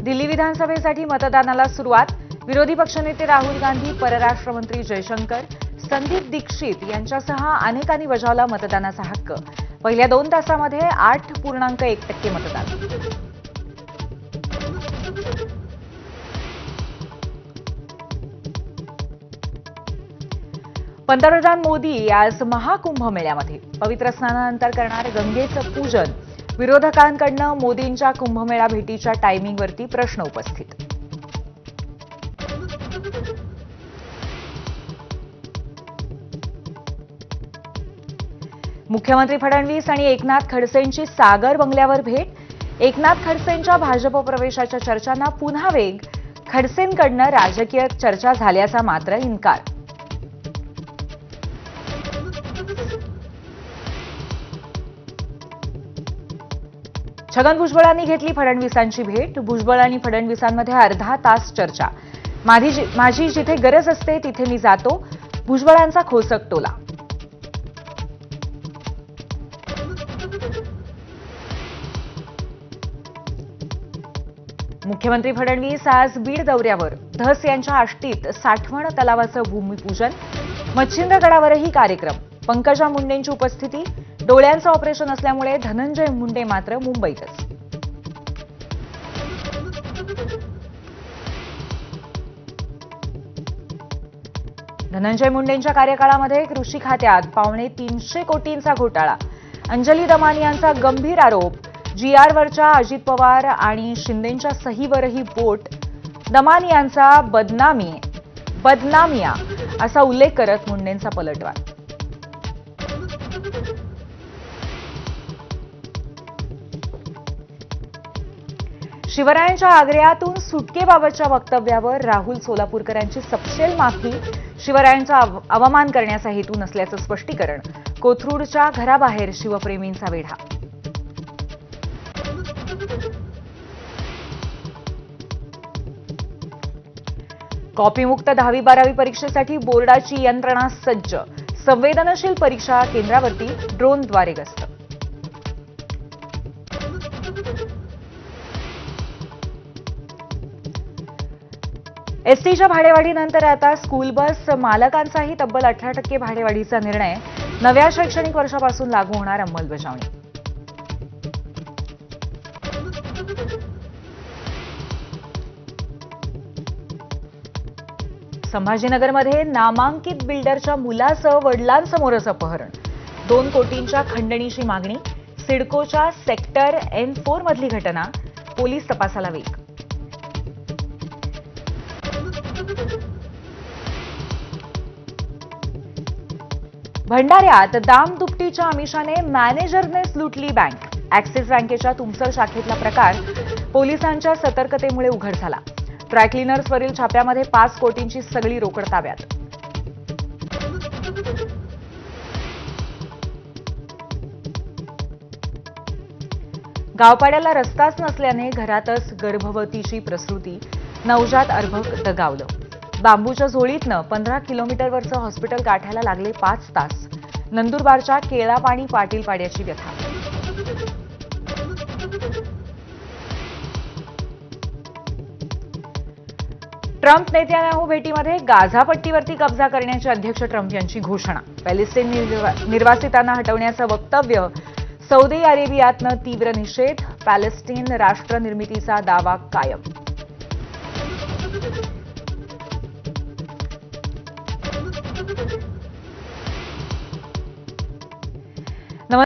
दिल्ली विधानसभेसाठी मतदानाला सुरुवात. विरोधी पक्षनेते राहुल गांधी, परराष्ट्र मंत्री जयशंकर, संदीप दीक्षित यांच्यासह अनेकांनी बजावला मतदानाचा हक्क. पहिल्या 2 तासामध्ये 8.1% मतदान. पंतप्रधान मोदी आज महाकुंभमेळ्यामध्ये पवित्र स्नानानंतर करणार गंगेचं पूजन. विरोधकांकडून मोदींच्या कुंभमेळा भेटीच्या टायमिंगवरती प्रश्न उपस्थित. मुख्यमंत्री फडणवीस आणि एकनाथ खडसेंची सागर बंगल्यावर भेट. एकनाथ खडसेंच्या भाजप प्रवेशाच्या चर्चांना पुन्हा वेग. खडसेंकडून राजकीय चर्चा झाल्याचा मात्र इन्कार. छगन भुजबळांनी घेतली फडणवीसांची भेट. भुजबळ आणि फडणवीसांमध्ये अर्धा तास चर्चा. माझी जिथे गरज असते तिथे मी जातो, भुजबळांचा खोचक टोला. मुख्यमंत्री फडणवीस आज बीड दौऱ्यावर. धस यांच्या आष्टीत साठवण तलावाचं भूमिपूजन. मच्छिंद्रगडावरही कार्यक्रम. पंकजा मुंडेंची उपस्थिती. डोळ्यांचं ऑपरेशन असल्यामुळे धनंजय मुंडे मात्र मुंबईतच. धनंजय मुंडेंच्या कार्यकाळामध्ये कृषी खात्यात 350 कोटींचा घोटाळा. अंजली दमानी यांचा गंभीर आरोप. GRवरच्या अजित पवार आणि शिंदेंच्या सहीवरही बोट. दमानी यांचा बदनामिया असा उल्लेख करत मुंडेंचा पलटवार. शिवरायांच्या आग्र्यातून सुटकेबाबतच्या वक्तव्यावर राहुल सोलापूरकरांची सपशेल माफी. शिवरायांचा अवमान करण्याचा हेतू नसल्याचं स्पष्टीकरण. कोथरूडच्या घराबाहेर शिवप्रेमींचा वेढा. कॉपीमुक्त 10वी-12वी परीक्षेसाठी बोर्डाची यंत्रणा सज्ज. संवेदनशील परीक्षा केंद्रावरती ड्रोनद्वारे गस्त. एसटीच्या भाडेवाढीनंतर आता स्कूल बस मालकांचाही तब्बल 18% भाडेवाढीचा निर्णय. नव्या शैक्षणिक वर्षापासून लागू होणार अंमलबजावणी. संभाजीनगरमध्ये नामांकित बिल्डरच्या मुलाचं वडिलांसमोरच अपहरण. 2 कोटींच्या खंडणीची मागणी. सिडकोच्या सेक्टर N4 मधली घटना. पोलीस तपासाला वेग. भंडाऱ्यात दामदुपटीच्या आमिषाने मॅनेजरनेच लुटली बँक. ऍक्सिस बँकेच्या तुमसर शाखेतला प्रकार पोलिसांच्या सतर्कतेमुळे उघड झाला. ड्रायक्लिनर्सवरील छाप्यामध्ये 5 कोटींची सगळी रोकड ताब्यात. गावपाड्याला रस्ताच नसल्याने घरातच गर्भवतीची प्रसूती. नवजात अर्भक दगावलं. बांबूच्या झोळीतनं 15 किलोमीटरवरचं हॉस्पिटल गाठायला लागले 5 तास. नंदुरबारच्या केळापाणी पाटील पाड्याची व्यथा. ट्रम्प नेत्यानाहू भेटीमध्ये गाझापट्टीवरती कब्जा करण्याची अध्यक्ष ट्रम्प यांची घोषणा. पॅलेस्टाईन निर्वासितांना हटवण्याचं वक्तव्य. सौदी अरेबियातनं तीव्र निषेध. पॅलेस्टाईन राष्ट्र निर्मितीचा दावा कायम.